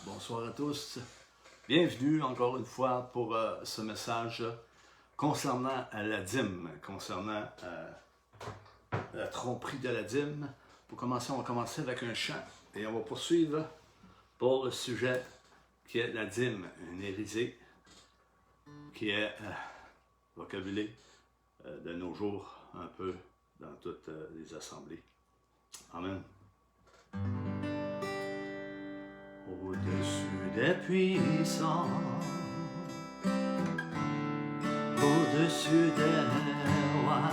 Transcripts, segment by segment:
Bonsoir à tous. Bienvenue encore une fois pour ce message concernant la dîme, concernant la tromperie de la dîme. Pour commencer, on va commencer avec un chant et on va poursuivre pour le sujet qui est la dîme, une hérésie qui est vocabulée de nos jours un peu dans toutes les assemblées. Amen. Au-dessus des puissants, au-dessus des rois,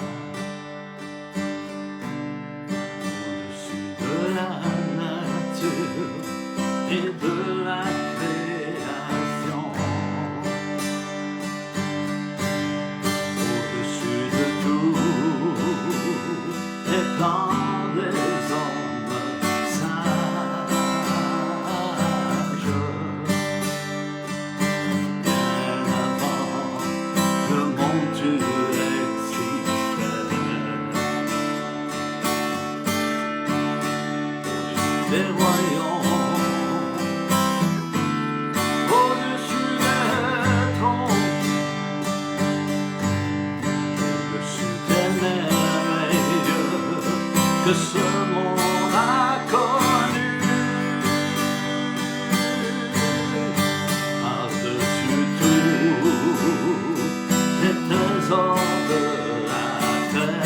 au-dessus de la nature et de la création, au-dessus de tout les plans des hommes sages. Des royaumes, au-dessus des trônes, au-dessus des merveilles que ce monde a connues, par-dessus tout les trésors de la terre.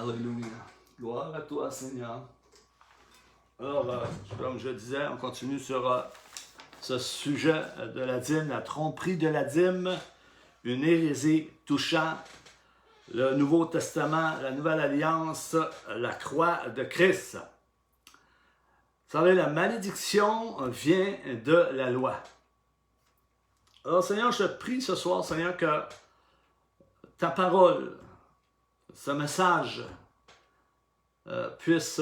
Alléluia. Gloire à toi, Seigneur. Alors, comme je disais, on continue sur ce sujet de la dîme, la tromperie de la dîme, une hérésie touchant le Nouveau Testament, la Nouvelle Alliance, la croix de Christ. Vous savez, la malédiction vient de la loi. Alors, Seigneur, je te prie ce soir, Seigneur, que ta parole, ce message puisse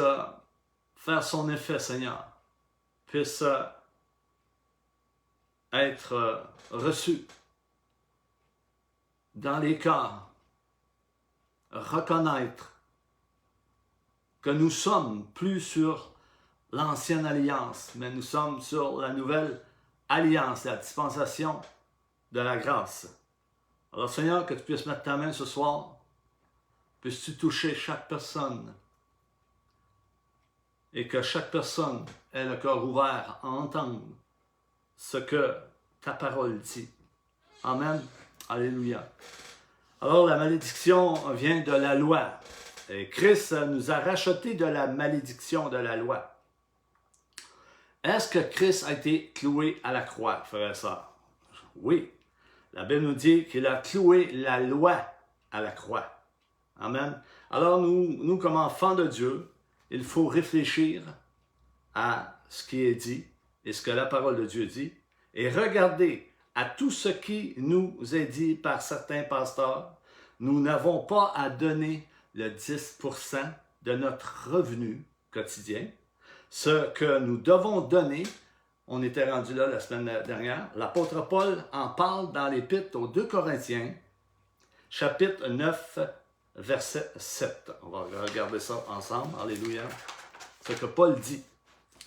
faire son effet, Seigneur, puisse être reçu dans les cœurs, reconnaître que nous sommes plus sur l'ancienne alliance, mais nous sommes sur la nouvelle alliance, la dispensation de la grâce. Alors, Seigneur, que tu puisses mettre ta main ce soir, puisses-tu toucher chaque personne et que chaque personne ait le cœur ouvert à entendre ce que ta parole dit. Amen. Alléluia. Alors, la malédiction vient de la loi. Et Christ nous a rachetés de la malédiction de la loi. Est-ce que Christ a été cloué à la croix, frère et sœur? Oui. La Bible nous dit qu'il a cloué la loi à la croix. Amen. Alors nous comme enfants de Dieu, il faut réfléchir à ce qui est dit et ce que la parole de Dieu dit et regarder à tout ce qui nous est dit par certains pasteurs. Nous n'avons pas à donner le 10% de notre revenu quotidien. Ce que nous devons donner, on était rendu là la semaine dernière, l'apôtre Paul en parle dans l'épître aux 2 Corinthiens, chapitre 9, verset 7. On va regarder ça ensemble. Alléluia. Ce que Paul dit.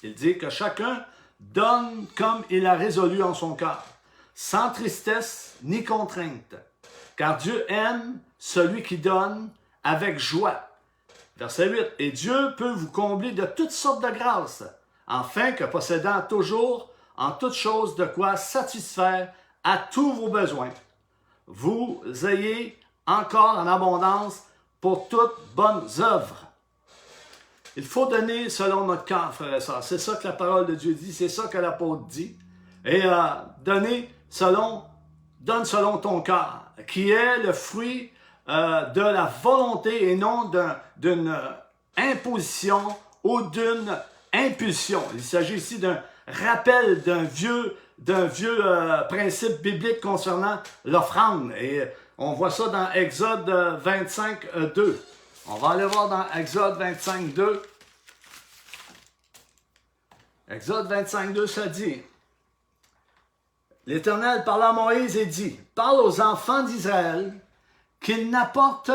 Il dit que chacun donne comme il a résolu en son cœur, sans tristesse ni contrainte, car Dieu aime celui qui donne avec joie. Verset 8. Et Dieu peut vous combler de toutes sortes de grâces, afin que possédant toujours en toutes choses de quoi satisfaire à tous vos besoins, vous ayez encore en abondance pour toutes bonnes œuvres. Il faut donner selon notre cœur, frères et sœurs. C'est ça que la parole de Dieu dit, c'est ça que l'apôtre dit. Et donne selon ton cœur, qui est le fruit de la volonté et non d'une imposition ou d'une impulsion. Il s'agit ici d'un rappel d'un vieux principe biblique concernant l'offrande. Et on voit ça dans Exode 25, 2. On va aller voir dans Exode 25, 2. Exode 25, 2, ça dit: L'Éternel parla à Moïse et dit: Parle aux enfants d'Israël qu'ils m'apportent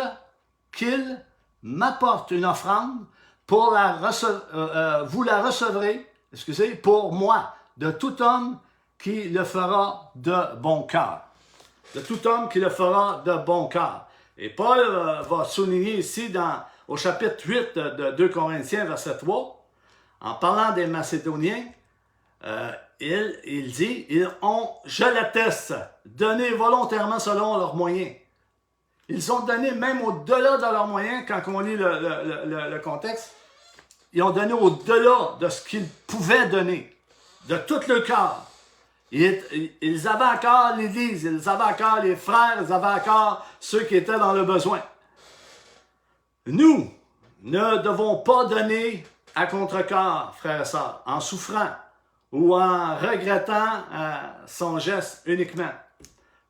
une offrande pour vous la recevrez, pour moi, de tout homme qui le fera de bon cœur. De tout homme qui le fera de bon cœur. Et Paul va souligner ici au chapitre 8 de 2 Corinthiens, verset 3, en parlant des Macédoniens, il dit, ils ont, je l'atteste, donné volontairement selon leurs moyens. Ils ont donné même au-delà de leurs moyens, quand on lit le contexte, ils ont donné au-delà de ce qu'ils pouvaient donner, de tout le cœur. Ils avaient encore l'Église, ils avaient encore les frères, ils avaient encore ceux qui étaient dans le besoin. Nous ne devons pas donner à contre-cœur, frères et sœurs, en souffrant ou en regrettant son geste uniquement,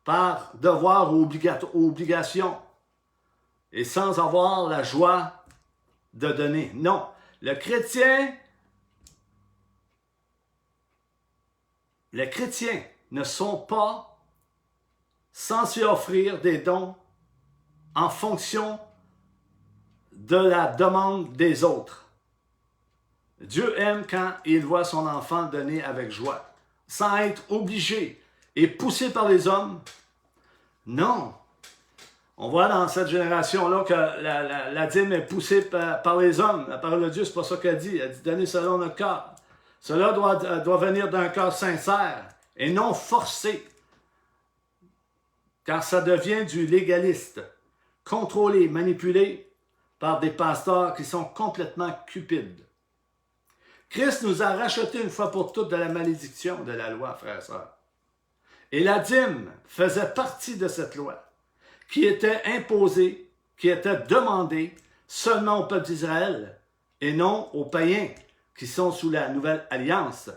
par devoir ou obligation, et sans avoir la joie de donner. Non, les chrétiens ne sont pas censés offrir des dons en fonction de la demande des autres. Dieu aime quand il voit son enfant donner avec joie, sans être obligé et poussé par les hommes. Non. On voit dans cette génération-là que la dîme est poussée par les hommes. La parole de Dieu, c'est pas ça qu'elle dit. Elle dit donner selon notre cœur. Cela doit venir d'un cœur sincère et non forcé. Car ça devient du légaliste, contrôlé, manipulé par des pasteurs qui sont complètement cupides. Christ nous a racheté une fois pour toutes de la malédiction de la loi, frères et sœurs. Et la dîme faisait partie de cette loi qui était imposée, qui était demandée seulement au peuple d'Israël et non aux païens qui sont sous la nouvelle alliance.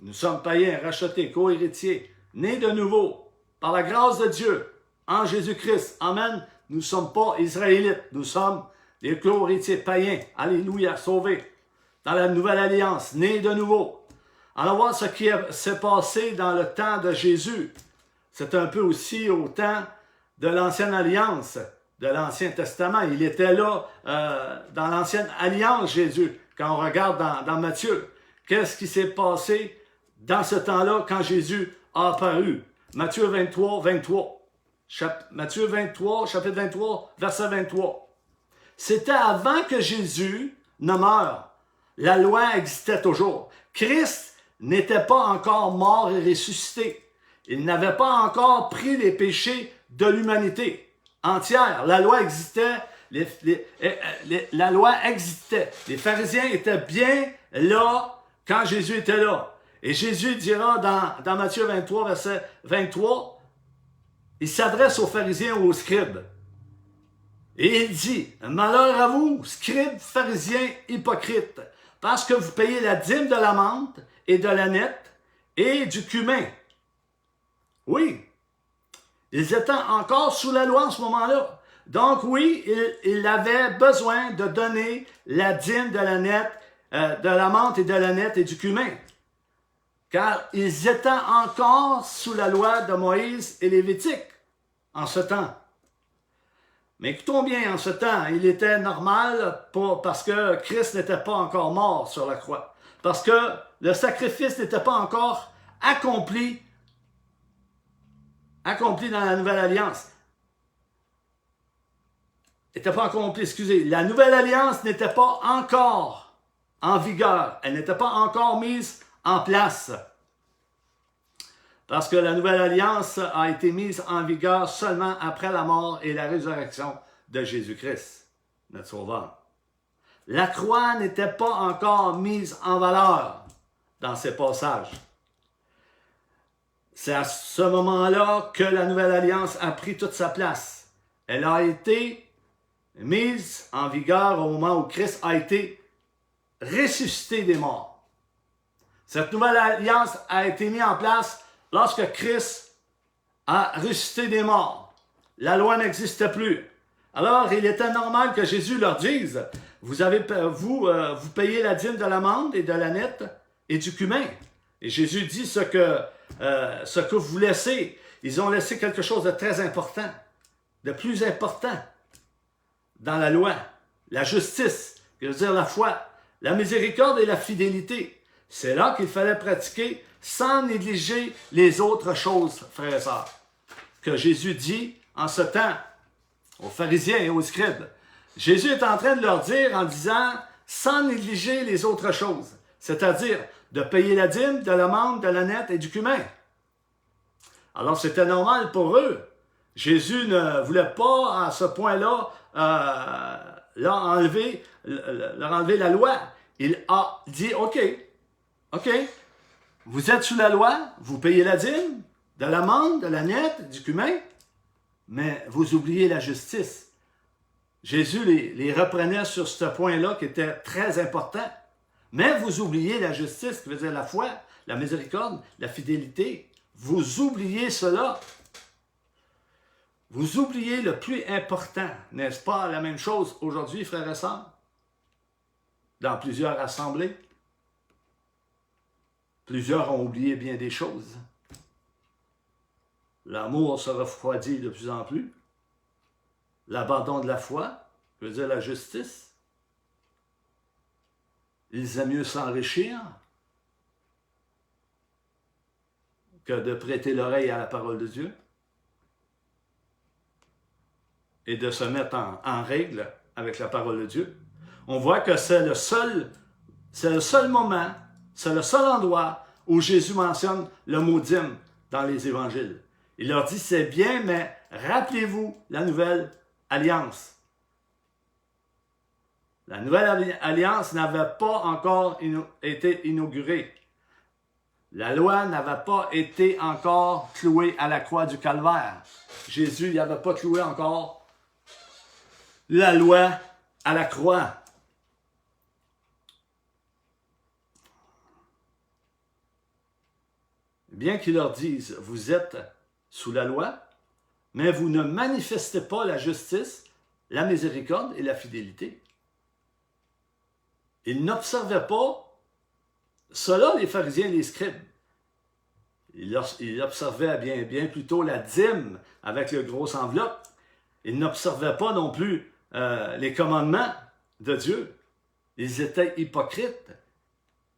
Nous sommes païens, rachetés, co-héritiers, nés de nouveau par la grâce de Dieu en Jésus-Christ. Amen. Nous ne sommes pas Israélites, nous sommes les co-héritiers païens. Alléluia, sauvés. Dans la nouvelle alliance, nés de nouveau. Allons voir ce qui s'est passé dans le temps de Jésus. C'est un peu aussi au temps de l'Ancienne Alliance, de l'Ancien Testament. Il était là dans l'Ancienne Alliance, Jésus, quand on regarde dans Matthieu. Qu'est-ce qui s'est passé dans ce temps-là quand Jésus a apparu? Matthieu 23, 23. Matthieu 23, chapitre 23, verset 23. C'était avant que Jésus ne meure. La loi existait toujours. Christ n'était pas encore mort et ressuscité. Il n'avait pas encore pris les péchés de l'humanité entière. La loi existait. La loi existait. Les pharisiens étaient bien là quand Jésus était là. Et Jésus dira dans Matthieu 23, verset 23, il s'adresse aux pharisiens ou aux scribes. Et il dit, malheur à vous, scribes, pharisiens, hypocrites, parce que vous payez la dîme de la menthe et de la nette et du cumin. Oui, ils étaient encore sous la loi en ce moment-là. Donc oui, ils avaient besoin de donner la dîme de la nette, de la menthe et de la nette et du cumin. Car ils étaient encore sous la loi de Moïse et Lévitique en ce temps. Mais écoutons bien, en ce temps, il était normal parce que Christ n'était pas encore mort sur la croix. Parce que le sacrifice n'était pas encore accompli dans la Nouvelle Alliance. N'était pas accompli, excusez. La Nouvelle Alliance n'était pas encore en vigueur. Elle n'était pas encore mise en place. Parce que la Nouvelle Alliance a été mise en vigueur seulement après la mort et la résurrection de Jésus-Christ, notre Sauveur. La croix n'était pas encore mise en valeur dans ces passages. C'est à ce moment-là que la Nouvelle Alliance a pris toute sa place. Elle a été mise en vigueur au moment où Christ a été ressuscité des morts. Cette Nouvelle Alliance a été mise en place lorsque Christ a ressuscité des morts. La loi n'existait plus. Alors, il était normal que Jésus leur dise, vous payez la dîme de la menthe et de la nette et du cumin. Et Jésus dit ce que vous laissez. Ils ont laissé quelque chose de très important, de plus important dans la loi. La justice, qui veut dire la foi, la miséricorde et la fidélité. C'est là qu'il fallait pratiquer sans négliger les autres choses, frères et sœurs, que Jésus dit en ce temps aux pharisiens et aux scribes. Jésus est en train de leur dire en disant, sans négliger les autres choses, c'est-à-dire de payer la dîme, de la menthe, de la nette et du cumin. Alors c'était normal pour eux. Jésus ne voulait pas à ce point-là leur enlever la loi. Il a dit, OK, vous êtes sous la loi, vous payez la dîme, de la menthe, de la nette, du cumin, mais vous oubliez la justice. Jésus les reprenait sur ce point-là qui était très important. Mais vous oubliez la justice, qui veut dire la foi, la miséricorde, la fidélité. Vous oubliez cela. Vous oubliez le plus important. N'est-ce pas la même chose aujourd'hui, frères et sœurs? Dans plusieurs assemblées, plusieurs ont oublié bien des choses. L'amour se refroidit de plus en plus. L'abandon de la foi, je veux dire la justice. Ils aiment mieux s'enrichir que de prêter l'oreille à la parole de Dieu et de se mettre en règle avec la parole de Dieu. On voit que c'est le seul moment, c'est le seul endroit où Jésus mentionne le mot dîme dans les évangiles. Il leur dit, c'est bien, mais rappelez-vous la nouvelle alliance. La nouvelle alliance n'avait pas encore été inaugurée. La loi n'avait pas été encore clouée à la croix du Calvaire. Jésus n'avait pas cloué encore la loi à la croix. Bien qu'il leur dise, vous êtes sous la loi, mais vous ne manifestez pas la justice, la miséricorde et la fidélité. Ils n'observaient pas cela, les pharisiens et les scribes. Ils observaient bien plutôt la dîme avec le gros enveloppe. Ils n'observaient pas non plus les commandements de Dieu. Ils étaient hypocrites.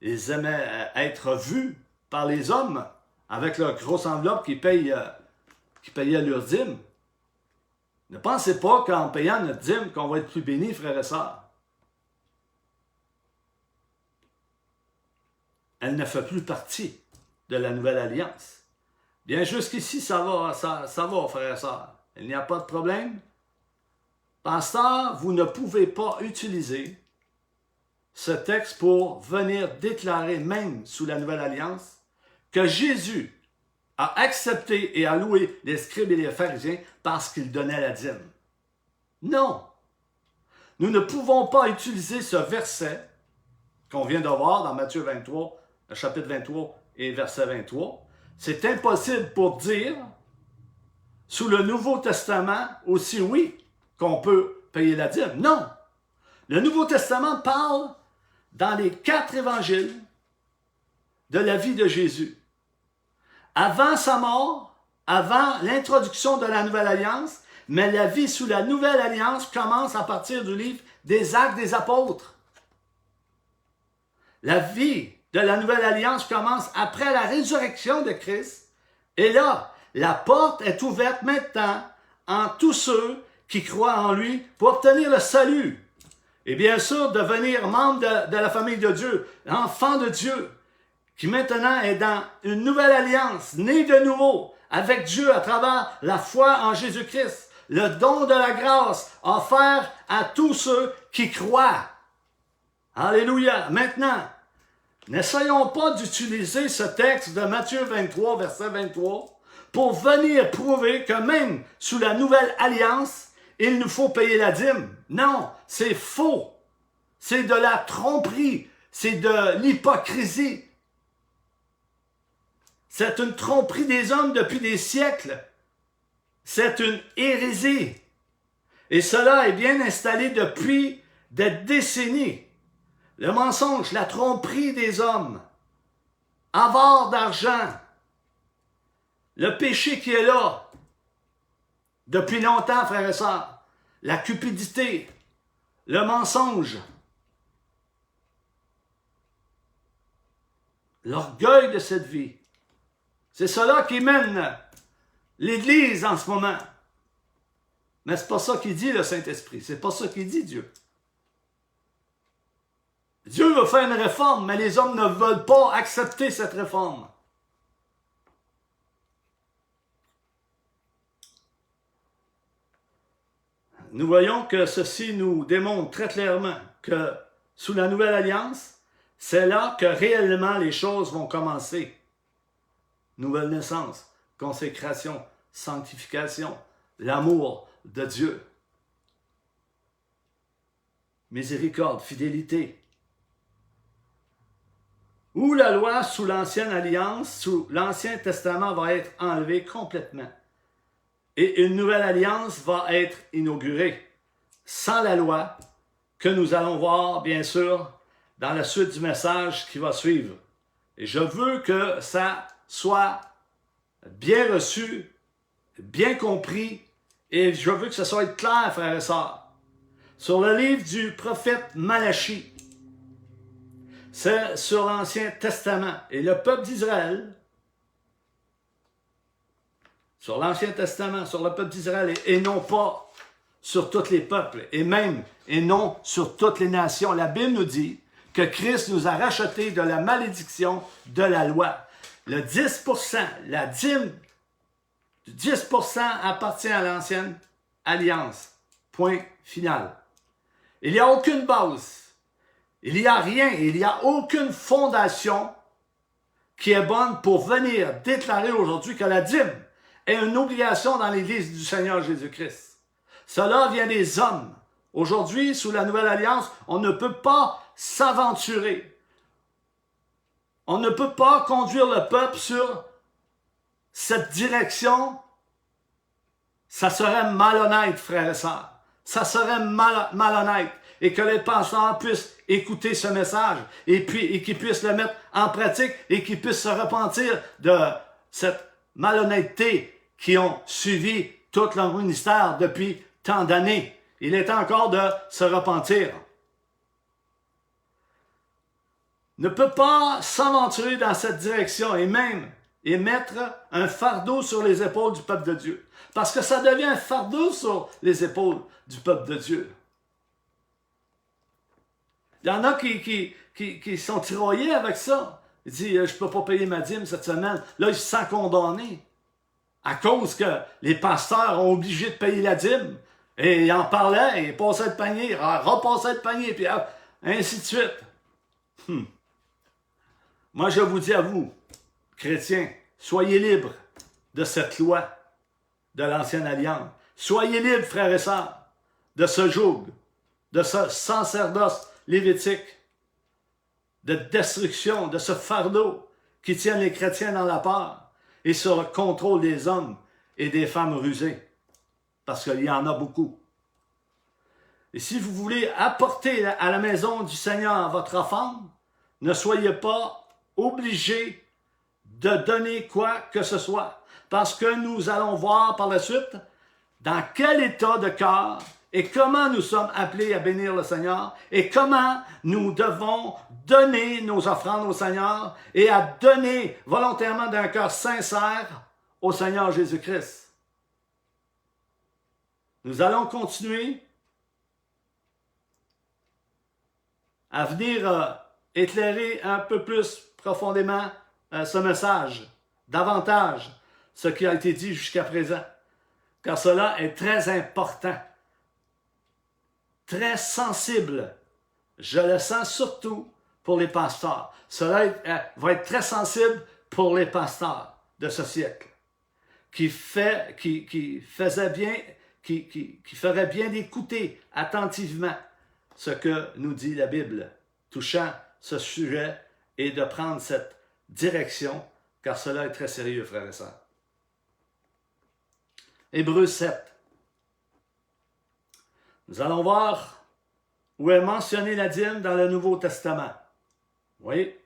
Ils aimaient être vus par les hommes avec leur grosse enveloppe qui payaient leur dîme. Ne pensez pas qu'en payant notre dîme qu'on va être plus bénis, frères et sœurs. Elle ne fait plus partie de la nouvelle alliance. Bien, jusqu'ici, ça va, frères et sœurs. Il n'y a pas de problème. Pasteur, vous ne pouvez pas utiliser ce texte pour venir déclarer, même sous la Nouvelle Alliance, que Jésus a accepté et a loué les scribes et les pharisiens parce qu'ils donnaient la dîme. Non! Nous ne pouvons pas utiliser ce verset qu'on vient de voir dans Matthieu 23, chapitre 23 et verset 23. C'est impossible pour dire, sous le Nouveau Testament, aussi oui, qu'on peut payer la dîme. Non! Le Nouveau Testament parle dans les 4 évangiles de la vie de Jésus. Avant sa mort, avant l'introduction de la Nouvelle Alliance, mais la vie sous la Nouvelle Alliance commence à partir du livre des Actes des Apôtres. La vie de la Nouvelle Alliance commence après la résurrection de Christ. Et là, la porte est ouverte maintenant en tous ceux qui croient en lui pour obtenir le salut. Et bien sûr, devenir membre de la famille de Dieu, enfant de Dieu, qui maintenant est dans une nouvelle alliance, née de nouveau, avec Dieu à travers la foi en Jésus-Christ, le don de la grâce offert à tous ceux qui croient. Alléluia! Maintenant, n'essayons pas d'utiliser ce texte de Matthieu 23, verset 23, pour venir prouver que même sous la nouvelle alliance, il nous faut payer la dîme. Non, c'est faux. C'est de la tromperie. C'est de l'hypocrisie. C'est une tromperie des hommes depuis des siècles. C'est une hérésie. Et cela est bien installé depuis des décennies. Le mensonge, la tromperie des hommes, avare d'argent, le péché qui est là depuis longtemps, frères et sœurs, la cupidité, le mensonge, l'orgueil de cette vie. C'est cela qui mène l'Église en ce moment. Mais c'est pas ça qu'il dit le Saint-Esprit, c'est pas ça qu'il dit Dieu. Dieu veut faire une réforme, mais les hommes ne veulent pas accepter cette réforme. Nous voyons que ceci nous démontre très clairement que sous la Nouvelle Alliance, c'est là que réellement les choses vont commencer. Nouvelle naissance, consécration, sanctification, l'amour de Dieu, miséricorde, fidélité. Où la loi sous l'Ancienne Alliance, sous l'Ancien Testament va être enlevée complètement. Et une nouvelle alliance va être inaugurée sans la loi que nous allons voir, bien sûr, dans la suite du message qui va suivre. Et je veux que ça soit bien reçu, bien compris, et je veux que ça soit clair, frères et sœurs. Sur le livre du prophète Malachie, c'est sur l'Ancien Testament. Et le peuple d'Israël, sur l'Ancien Testament, sur le peuple d'Israël, et non pas sur tous les peuples, et même, et non sur toutes les nations. La Bible nous dit que Christ nous a rachetés de la malédiction de la loi. Le 10%, la dîme, 10% appartient à l'Ancienne Alliance. Point final. Il n'y a aucune base. Il n'y a rien, il n'y a aucune fondation qui est bonne pour venir déclarer aujourd'hui que la dîme est une obligation dans l'Église du Seigneur Jésus-Christ. Cela vient des hommes. Aujourd'hui, sous la Nouvelle Alliance, on ne peut pas s'aventurer. On ne peut pas conduire le peuple sur cette direction. Ça serait malhonnête, frères et sœurs. Ça serait malhonnête. Et que les pasteurs puissent écouter ce message et qu'ils puissent le mettre en pratique et qu'ils puissent se repentir de cette malhonnêteté qui ont suivi tout leur ministère depuis tant d'années. Il est encore de se repentir. Ne peut pas s'aventurer dans cette direction et même mettre un fardeau sur les épaules du peuple de Dieu. Parce que ça devient un fardeau sur les épaules du peuple de Dieu. Il y en a qui sont tiraillés avec ça. Ils disent, je ne peux pas payer ma dîme cette semaine. Là, ils se sentent condamnés. À cause que les pasteurs ont obligé de payer la dîme. Et ils en parlaient, ils passaient le panier, repassaient le panier, puis ainsi de suite. Moi, je vous dis à vous, chrétiens, soyez libres de cette loi de l'ancienne alliance. Soyez libres, frères et sœurs, de ce joug, de ce sacerdoce lévitique, de destruction, de ce fardeau qui tient les chrétiens dans la peur et sur le contrôle des hommes et des femmes rusées, parce qu'il y en a beaucoup. Et si vous voulez apporter à la maison du Seigneur votre offrande, ne soyez pas obligés de donner quoi que ce soit, parce que nous allons voir par la suite dans quel état de cœur et comment nous sommes appelés à bénir le Seigneur et comment nous devons donner nos offrandes au Seigneur et à donner volontairement d'un cœur sincère au Seigneur Jésus-Christ. Nous allons continuer à venir éclairer un peu plus profondément ce message, davantage ce qui a été dit jusqu'à présent, car cela est très important, très sensible. Je le sens surtout pour les pasteurs. Cela va être très sensible pour les pasteurs de ce siècle, qui feraient bien d'écouter attentivement ce que nous dit la Bible touchant ce sujet et de prendre cette direction, car cela est très sérieux, frères et sœurs. Hébreux 7. Nous allons voir où est mentionnée la dîme dans le Nouveau Testament. Oui,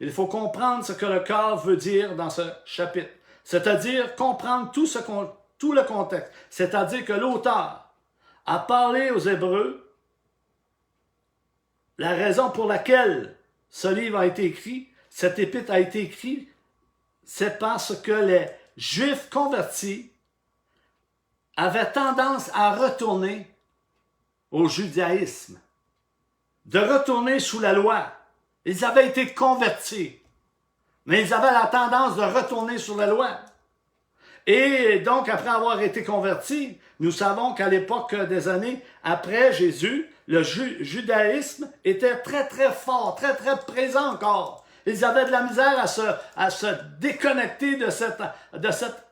il faut comprendre ce que le corps veut dire dans ce chapitre, c'est-à-dire comprendre tout le contexte, c'est-à-dire que l'auteur a parlé aux Hébreux. La raison pour laquelle ce livre a été écrit, cet épître a été écrit, c'est parce que les Juifs convertis avaient tendance à retourner au judaïsme, de retourner sous la loi. Ils avaient été convertis, mais ils avaient la tendance de retourner sous la loi. Et donc, après avoir été convertis, nous savons qu'à l'époque des années après Jésus, le judaïsme était très, très fort, très, très présent encore. Ils avaient de la misère à se déconnecter de cette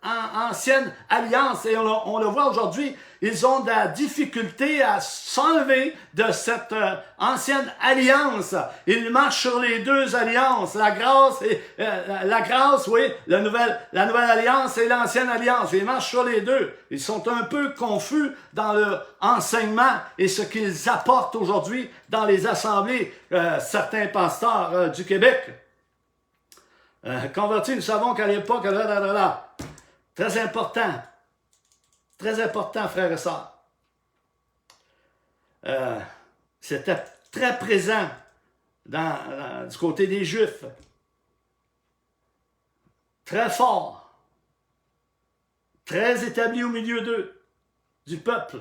ancienne alliance. Et on le voit aujourd'hui, ils ont de la difficulté à s'enlever de cette ancienne alliance. Ils marchent sur les deux alliances, la grâce, oui, la nouvelle alliance et l'ancienne alliance. Ils marchent sur les deux. Ils sont un peu confus dans leur enseignement et ce qu'ils apportent aujourd'hui dans les assemblées, certains pasteurs du Québec. Convertis, nous savons qu'à l'époque, très important, frères et sœurs. C'était très présent du côté des Juifs. Très fort. Très établi au milieu d'eux, du peuple.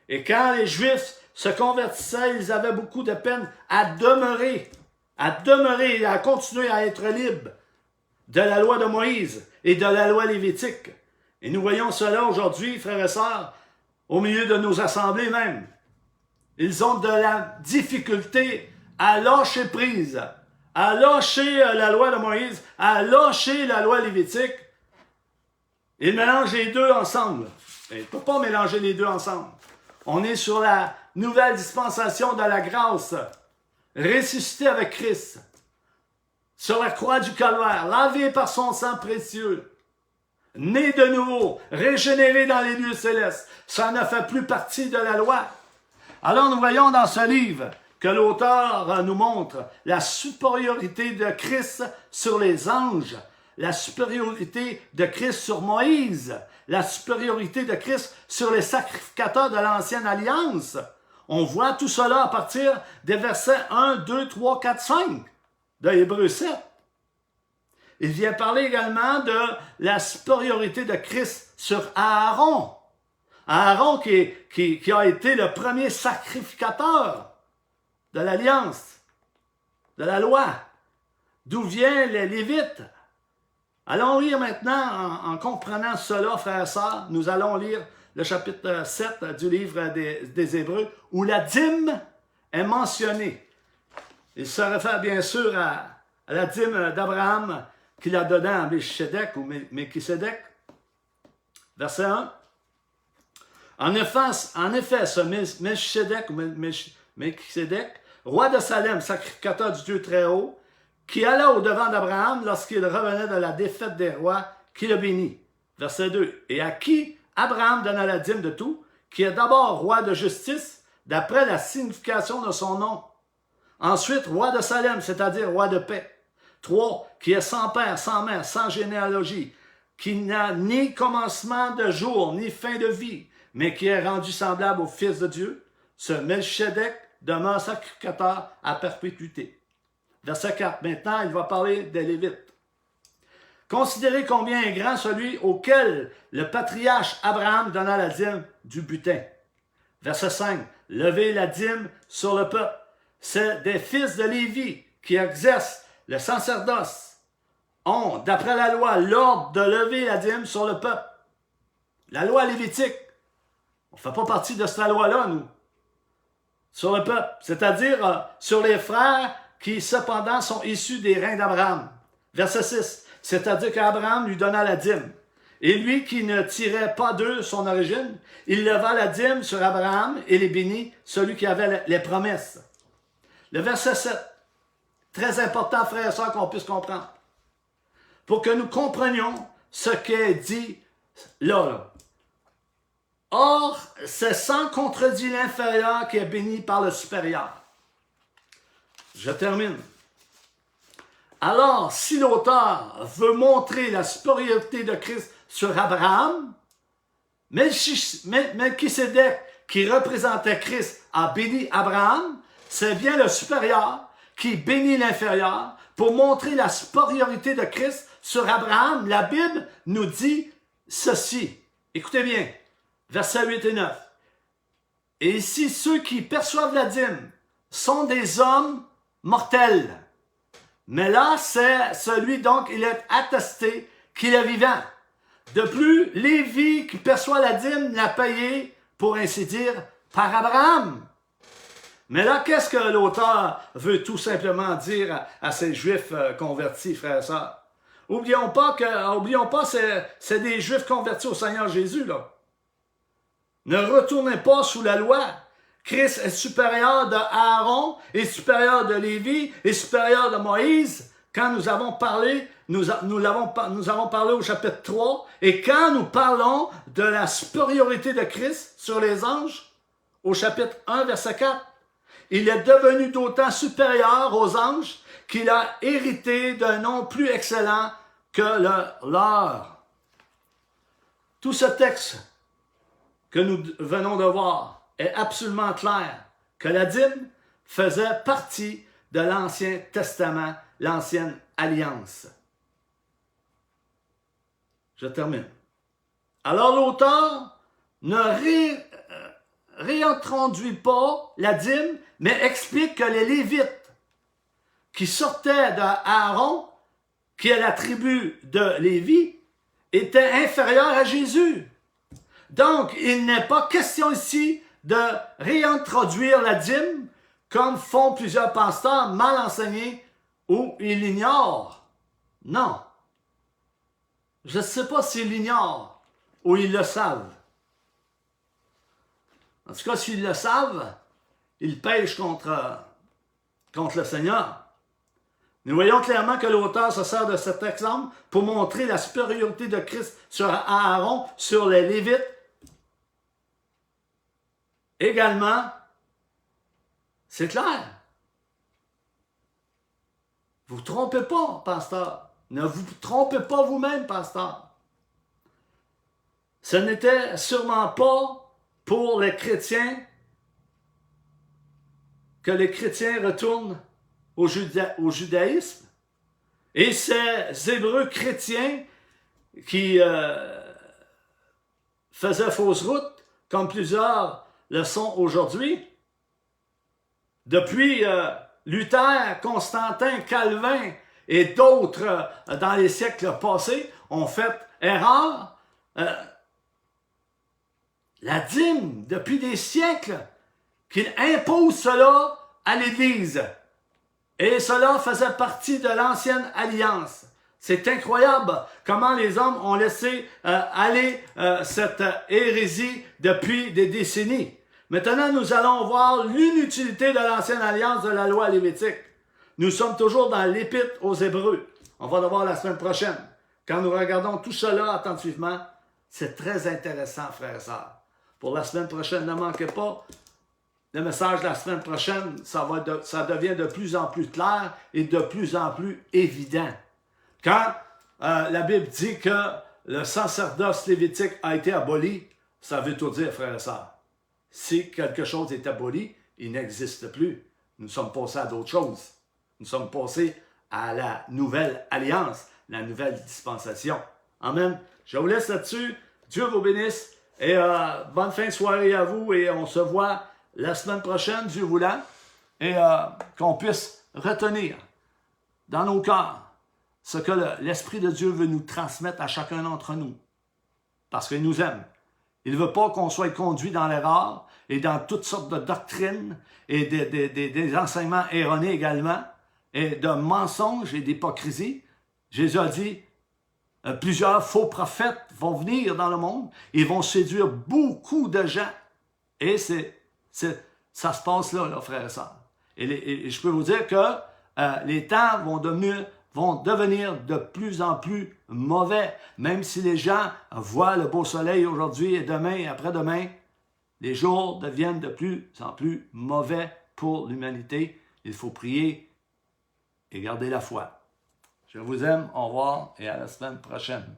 Et quand les Juifs se convertissaient, ils avaient beaucoup de peine à demeurer et à continuer à être libres de la loi de Moïse et de la loi lévitique. Et nous voyons cela aujourd'hui, frères et sœurs, au milieu de nos assemblées même. Ils ont de la difficulté à lâcher prise, à lâcher la loi de Moïse, à lâcher la loi lévitique. Ils mélangent les deux ensemble. Il ne peut pas mélanger les deux ensemble. On est sur la nouvelle dispensation de la grâce, ressuscité avec Christ, sur la croix du Calvaire, lavé par son sang précieux, né de nouveau, régénéré dans les lieux célestes. Ça ne fait plus partie de la loi. Alors nous voyons dans ce livre que l'auteur nous montre la supériorité de Christ sur les anges, la supériorité de Christ sur Moïse, la supériorité de Christ sur les sacrificateurs de l'ancienne alliance. On voit tout cela à partir des versets 1, 2, 3, 4, 5 de Hébreux 7. Il vient parler également de la supériorité de Christ sur Aaron. Aaron qui a été le premier sacrificateur de l'alliance, de la loi, d'où viennent les Lévites. Allons lire maintenant, en comprenant cela, frères et sœurs, nous allons lire le chapitre 7 du livre des Hébreux, où la dîme est mentionnée. Il se réfère bien sûr à la dîme d'Abraham qu'il a donnée à Melchisedec ou Melchisedec. Verset 1. En effet, ce Melchisedec ou Melchisedec, roi de Salem, sacrificateur du Dieu très haut, qui alla au-devant d'Abraham lorsqu'il revenait de la défaite des rois, qui le bénit. Verset 2. Et à qui Abraham donna la dîme de tout, qui est d'abord roi de justice, d'après la signification de son nom. Ensuite, roi de Salem, c'est-à-dire roi de paix. 3. Qui est sans père, sans mère, sans généalogie, qui n'a ni commencement de jour, ni fin de vie, mais qui est rendu semblable au Fils de Dieu. Ce Melchisedec demeure sacrificateur à perpétuité. Verset 4. Maintenant, il va parler des Lévites. Considérez combien est grand celui auquel le patriarche Abraham donna la dîme du butin. Verset 5. Levez la dîme sur le peuple. C'est des fils de Lévi qui exercent le sacerdoce ont, d'après la loi, l'ordre de lever la dîme sur le peuple. La loi lévitique. On ne fait pas partie de cette loi-là, nous. Sur le peuple. C'est-à-dire sur les frères qui, cependant, sont issus des reins d'Abraham. Verset 6. C'est-à-dire qu'Abraham lui donna la dîme. Et lui qui ne tirait pas d'eux son origine, il leva la dîme sur Abraham et les bénit, celui qui avait les promesses. Le verset 7. Très important, frères et sœurs, qu'on puisse comprendre. Pour que nous comprenions ce qu'est dit là. Or, c'est sans contredit l'inférieur qui est béni par le supérieur. Je termine. Alors, si l'auteur veut montrer la supériorité de Christ sur Abraham, Melchisedec, qui représentait Christ, a béni Abraham, c'est bien le supérieur qui bénit l'inférieur pour montrer la supériorité de Christ sur Abraham. La Bible nous dit ceci. Écoutez bien, versets 8 et 9. Et ici, ceux qui perçoivent la dîme sont des hommes mortels. Mais là, c'est celui, donc, il est attesté qu'il est vivant. De plus, Lévi qui perçoit la dîme l'a payé, pour ainsi dire, par Abraham. Mais là, qu'est-ce que l'auteur veut tout simplement dire à ces Juifs convertis, frères et sœurs? Oublions pas, c'est des Juifs convertis au Seigneur Jésus, là. Ne retournez pas sous la loi. Christ est supérieur de Aaron, est supérieur de Lévi, est supérieur de Moïse. Quand nous avons parlé, nous avons parlé au chapitre 3, et quand nous parlons de la supériorité de Christ sur les anges, au chapitre 1, verset 4, il est devenu d'autant supérieur aux anges qu'il a hérité d'un nom plus excellent que le leur. Tout ce texte que nous venons de voir est absolument clair que la dîme faisait partie de l'Ancien Testament, l'Ancienne Alliance. Je termine. Alors l'auteur ne réintroduit pas la dîme, mais explique que les Lévites qui sortaient d'Aaron, qui est la tribu de Lévi, étaient inférieurs à Jésus. Donc, il n'est pas question ici de réintroduire la dîme comme font plusieurs pasteurs mal enseignés ou ils l'ignorent. Non. Je ne sais pas s'ils l'ignorent ou ils le savent. En tout cas, s'ils le savent, ils pêchent contre le Seigneur. Nous voyons clairement que l'auteur se sert de cet exemple pour montrer la supériorité de Christ sur Aaron, sur les Lévites. Également, c'est clair. Vous ne vous trompez pas, pasteur. Ne vous trompez pas vous-même, pasteur. Ce n'était sûrement pas pour les chrétiens que les chrétiens retournent au judaïsme. Et ces Hébreux chrétiens qui faisaient fausse route, comme plusieurs le sont aujourd'hui. Depuis Luther, Constantin, Calvin et d'autres dans les siècles passés ont fait erreur. La dîme, depuis des siècles, qu'il impose cela à l'Église. Et cela faisait partie de l'ancienne alliance. C'est incroyable comment les hommes ont laissé aller cette hérésie depuis des décennies. Maintenant, nous allons voir l'inutilité de l'ancienne alliance de la loi lévitique. Nous sommes toujours dans l'Épître aux Hébreux. On va le voir la semaine prochaine. Quand nous regardons tout cela attentivement, c'est très intéressant, frères et sœurs. Pour la semaine prochaine, ne manquez pas. Le message de la semaine prochaine, ça devient de plus en plus clair et de plus en plus évident. Quand la Bible dit que le sacerdoce lévitique a été aboli, ça veut tout dire, frères et sœurs. Si quelque chose est aboli, il n'existe plus. Nous sommes passés à d'autres choses. Nous sommes passés à la nouvelle alliance, la nouvelle dispensation. Amen. Je vous laisse là-dessus. Dieu vous bénisse et bonne fin de soirée à vous et on se voit la semaine prochaine, Dieu voulant, et qu'on puisse retenir dans nos cœurs ce que l'Esprit de Dieu veut nous transmettre à chacun d'entre nous. Parce qu'il nous aime. Il ne veut pas qu'on soit conduit dans l'erreur et dans toutes sortes de doctrines et des enseignements erronés également, et de mensonges et d'hypocrisie. Jésus a dit, plusieurs faux prophètes vont venir dans le monde et vont séduire beaucoup de gens. Et ça se passe là, frères et sœurs. Et je peux vous dire que les temps vont devenir de plus en plus mauvais. Même si les gens voient le beau soleil aujourd'hui et demain et après-demain, les jours deviennent de plus en plus mauvais pour l'humanité. Il faut prier et garder la foi. Je vous aime, au revoir et à la semaine prochaine.